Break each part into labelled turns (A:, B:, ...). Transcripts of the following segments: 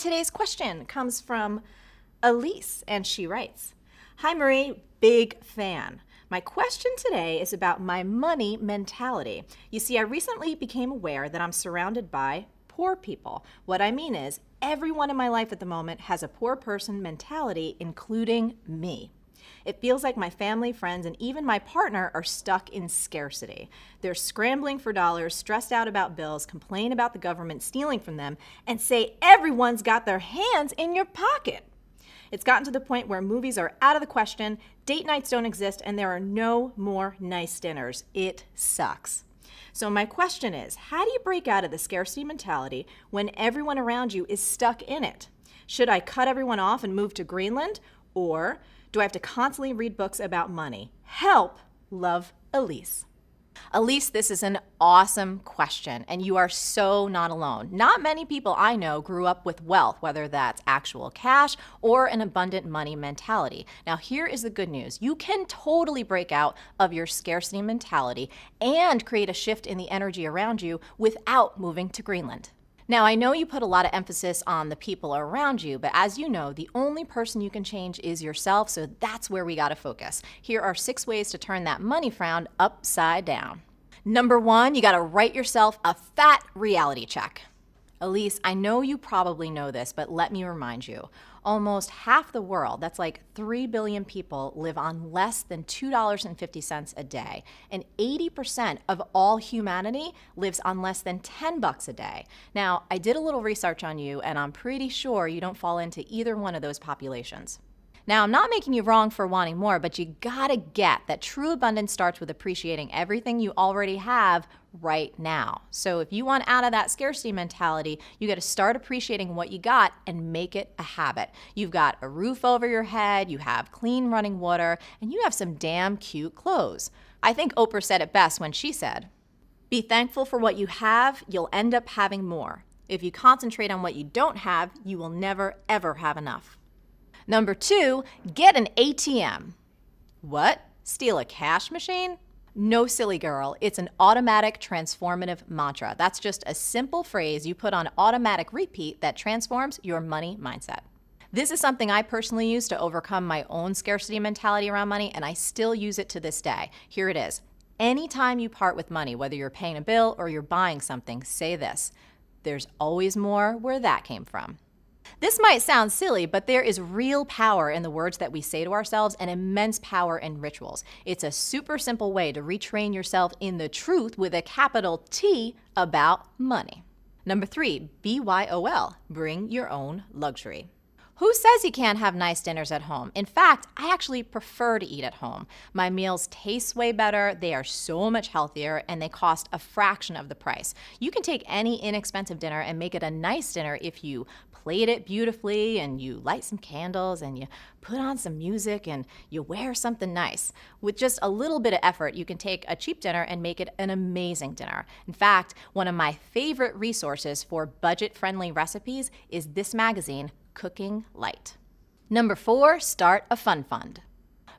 A: today's question comes from Elise, and she writes, "Hi Marie, big fan. My question today is about my money mentality. You see, I recently became aware that I'm surrounded by poor people. What I mean is, everyone in my life at the moment has a poor person mentality, including me. It feels like my family, friends, and even my partner are stuck in scarcity. They're scrambling for dollars, stressed out about bills, complain about the government stealing from them, and say everyone's got their hands in your pocket. It's gotten to the point where movies are out of the question, date nights don't exist, and there are no more nice dinners. It sucks. So my question is, how do you break out of the scarcity mentality when everyone around you is stuck in it? Should I cut everyone off and move to Greenland? Or do I have to constantly read books about money? Help, love, Elise." Elise, this is an awesome question, and you are so not alone. Not many people I know grew up with wealth, whether that's actual cash or an abundant money mentality. Now, here is the good news. You can totally break out of your scarcity mentality and create a shift in the energy around you without moving to Greenland. Now, I know you put a lot of emphasis on the people around you, but as you know, the only person you can change is yourself, so that's where we gotta focus. Here are 6 ways to turn that money frown upside down. Number 1, you gotta write yourself a fat reality check. Elise, I know you probably know this, but let me remind you. Almost half the world, that's like 3 billion people, live on less than $2.50 a day. And 80% of all humanity lives on less than $10 a day. Now, I did a little research on you, and I'm pretty sure you don't fall into either one of those populations. Now, I'm not making you wrong for wanting more, but you gotta get that true abundance starts with appreciating everything you already have right now. So if you want out of that scarcity mentality, you gotta start appreciating what you got and make it a habit. You've got a roof over your head, you have clean running water, and you have some damn cute clothes. I think Oprah said it best when she said, "Be thankful for what you have, you'll end up having more. If you concentrate on what you don't have, you will never, ever have enough." Number 2, get an ATM. What? Steal a cash machine? No, silly girl. It's an automatic transformative mantra. That's just a simple phrase you put on automatic repeat that transforms your money mindset. This is something I personally use to overcome my own scarcity mentality around money, and I still use it to this day. Here it is. Anytime you part with money, whether you're paying a bill or you're buying something, say this: "There's always more where that came from." This might sound silly, but there is real power in the words that we say to ourselves and immense power in rituals. It's a super simple way to retrain yourself in the truth with a capital T about money. Number 3, BYOL, bring your own luxury. Who says you can't have nice dinners at home? In fact, I actually prefer to eat at home. My meals taste way better, they are so much healthier, and they cost a fraction of the price. You can take any inexpensive dinner and make it a nice dinner if you plate it beautifully and you light some candles and you put on some music and you wear something nice. With just a little bit of effort, you can take a cheap dinner and make it an amazing dinner. In fact, one of my favorite resources for budget-friendly recipes is this magazine, Cooking Light. Number 4, start a fun fund.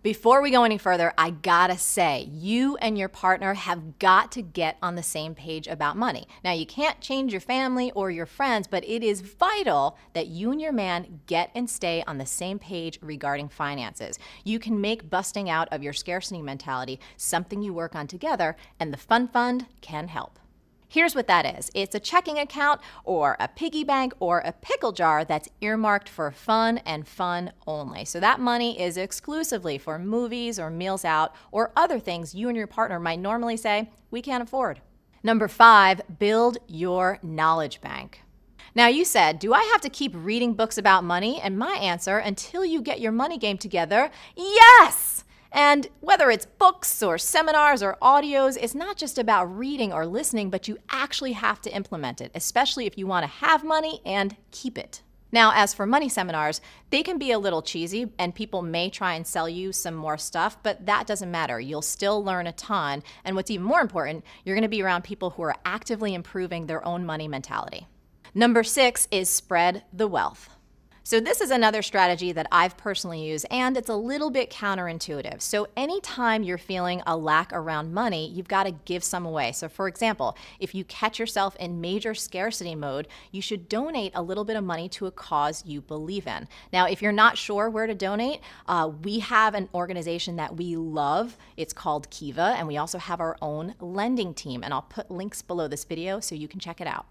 A: Before we go any further, I gotta say, you and your partner have got to get on the same page about money. Now, you can't change your family or your friends, but it is vital that you and your man get and stay on the same page regarding finances. You can make busting out of your scarcity mentality something you work on together, and the fun fund can help. Here's what that is. It's a checking account or a piggy bank or a pickle jar that's earmarked for fun and fun only. So that money is exclusively for movies or meals out or other things you and your partner might normally say, we can't afford. Number 5, build your knowledge bank. Now you said, do I have to keep reading books about money? And my answer, until you get your money game together, yes! And whether it's books or seminars or audios, it's not just about reading or listening, but you actually have to implement it, especially if you want to have money and keep it. Now, as for money seminars, they can be a little cheesy and people may try and sell you some more stuff, but that doesn't matter. You'll still learn a ton. And what's even more important, you're going to be around people who are actively improving their own money mentality. Number 6 is spread the wealth. So this is another strategy that I've personally used, and it's a little bit counterintuitive. So anytime you're feeling a lack around money, you've got to give some away. So for example, if you catch yourself in major scarcity mode, you should donate a little bit of money to a cause you believe in. Now, if you're not sure where to donate, we have an organization that we love. It's called Kiva, and we also have our own lending team, and I'll put links below this video so you can check it out.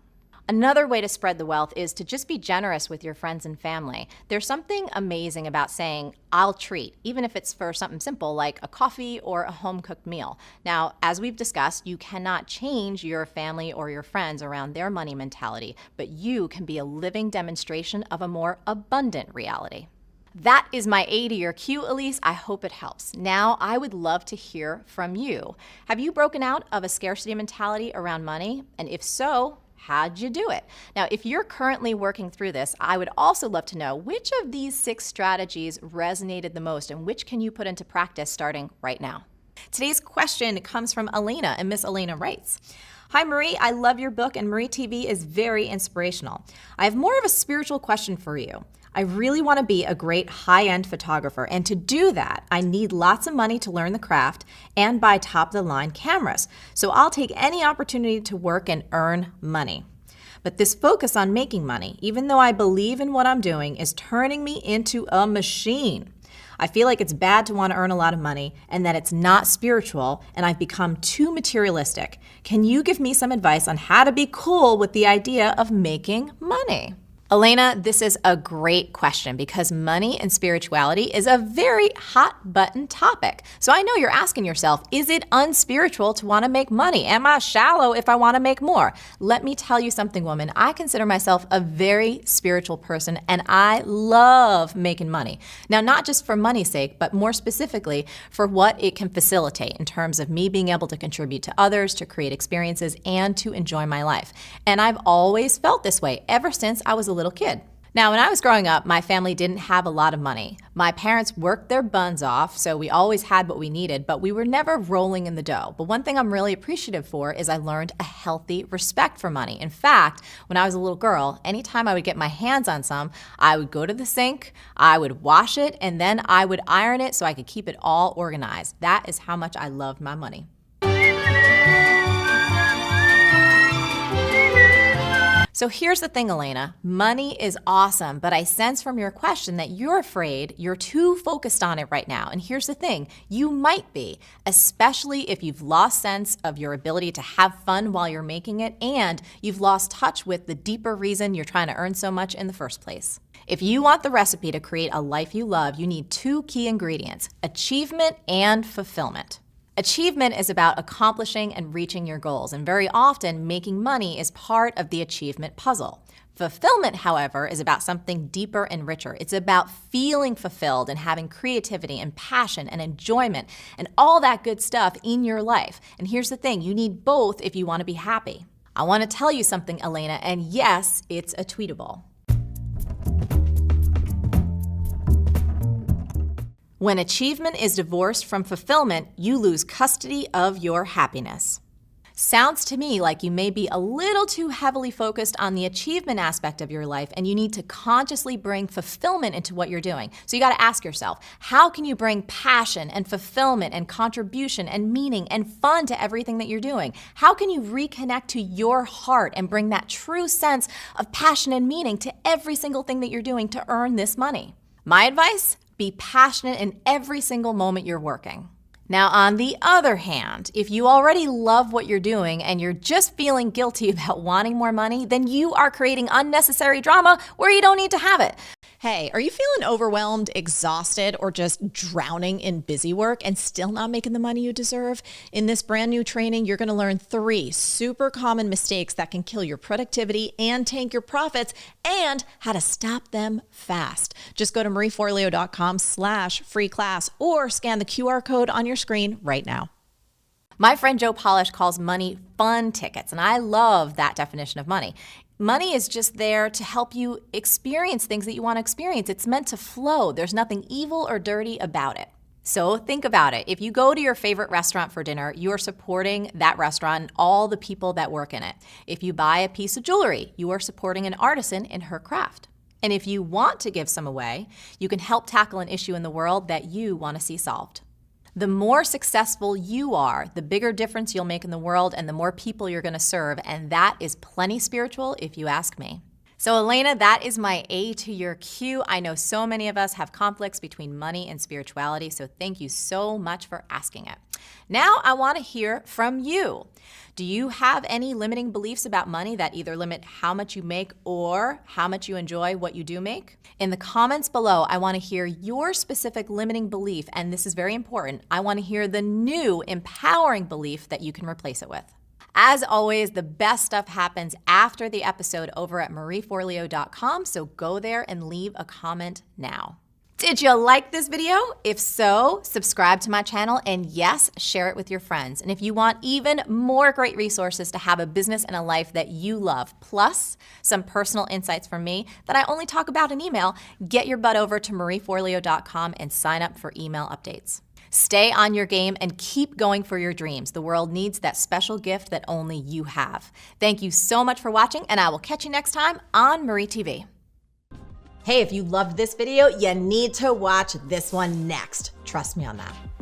A: Another way to spread the wealth is to just be generous with your friends and family. There's something amazing about saying, I'll treat, even if it's for something simple like a coffee or a home-cooked meal. Now, as we've discussed, you cannot change your family or your friends around their money mentality, but you can be a living demonstration of a more abundant reality. That is my A to your Q, Elise. I hope it helps. Now, I would love to hear from you. Have you broken out of a scarcity mentality around money? And if so, how'd you do it? Now, if you're currently working through this, I would also love to know which of these 6 strategies resonated the most and which can you put into practice starting right now. Today's question comes from Elena, and Miss Elena writes, Hi Marie, I love your book and Marie TV is very inspirational. I have more of a spiritual question for you. I really want to be a great high-end photographer, and to do that, I need lots of money to learn the craft and buy top-of-the-line cameras. So I'll take any opportunity to work and earn money. But this focus on making money, even though I believe in what I'm doing, is turning me into a machine. I feel like it's bad to want to earn a lot of money and that it's not spiritual, and I've become too materialistic. Can you give me some advice on how to be cool with the idea of making money? Elena, this is a great question because money and spirituality is a very hot button topic. So I know you're asking yourself, is it unspiritual to want to make money? Am I shallow if I want to make more? Let me tell you something, woman. I consider myself a very spiritual person and I love making money. Now, not just for money's sake, but more specifically for what it can facilitate in terms of me being able to contribute to others, to create experiences, and to enjoy my life. And I've always felt this way ever since I was a little kid. Now, when I was growing up, my family didn't have a lot of money. My parents worked their buns off, so we always had what we needed, but we were never rolling in the dough. But one thing I'm really appreciative for is I learned a healthy respect for money. In fact, when I was a little girl, anytime I would get my hands on some, I would go to the sink, I would wash it, and then I would iron it so I could keep it all organized. That is how much I loved my money. So here's the thing, Elena, money is awesome, but I sense from your question that you're afraid you're too focused on it right now. And here's the thing, you might be, especially if you've lost sense of your ability to have fun while you're making it and you've lost touch with the deeper reason you're trying to earn so much in the first place. If you want the recipe to create a life you love, you need 2 key ingredients, achievement and fulfillment. Achievement is about accomplishing and reaching your goals, and very often making money is part of the achievement puzzle. Fulfillment, however, is about something deeper and richer. It's about feeling fulfilled and having creativity and passion and enjoyment and all that good stuff in your life. And here's the thing, you need both if you want to be happy. I want to tell you something, Elena, and yes, it's a tweetable. When achievement is divorced from fulfillment, you lose custody of your happiness. Sounds to me like you may be a little too heavily focused on the achievement aspect of your life and you need to consciously bring fulfillment into what you're doing. So you got to ask yourself, how can you bring passion and fulfillment and contribution and meaning and fun to everything that you're doing? How can you reconnect to your heart and bring that true sense of passion and meaning to every single thing that you're doing to earn this money? My advice? Be passionate in every single moment you're working. Now, on the other hand, if you already love what you're doing and you're just feeling guilty about wanting more money, then you are creating unnecessary drama where you don't need to have it.
B: Hey, are you feeling overwhelmed, exhausted, or just drowning in busy work and still not making the money you deserve? In this brand new training, you're going to learn 3 super common mistakes that can kill your productivity and tank your profits and how to stop them fast. Just go to marieforleo.com/free class or scan the QR code on your screen right now.
A: My friend Joe Polish calls money fun tickets, and I love that definition of money. Money is just there to help you experience things that you want to experience. It's meant to flow. There's nothing evil or dirty about it. So think about it. If you go to your favorite restaurant for dinner, you are supporting that restaurant and all the people that work in it. If you buy a piece of jewelry, you are supporting an artisan in her craft. And if you want to give some away, you can help tackle an issue in the world that you want to see solved. The more successful you are, the bigger difference you'll make in the world and the more people you're going to serve, and that is plenty spiritual if you ask me. So Elena, that is my A to your Q. I know so many of us have conflicts between money and spirituality, so thank you so much for asking it. Now I want to hear from you. Do you have any limiting beliefs about money that either limit how much you make or how much you enjoy what you do make? In the comments below, I want to hear your specific limiting belief, and this is very important. I want to hear the new empowering belief that you can replace it with. As always, the best stuff happens after the episode over at marieforleo.com, so go there and leave a comment now. Did you like this video? If so, subscribe to my channel and yes, share it with your friends. And if you want even more great resources to have a business and a life that you love, plus some personal insights from me that I only talk about in email, get your butt over to marieforleo.com and sign up for email updates. Stay on your game and keep going for your dreams. The world needs that special gift that only you have. Thank you so much for watching, and I will catch you next time on Marie TV. Hey, if you loved this video, you need to watch this one next. Trust me on that.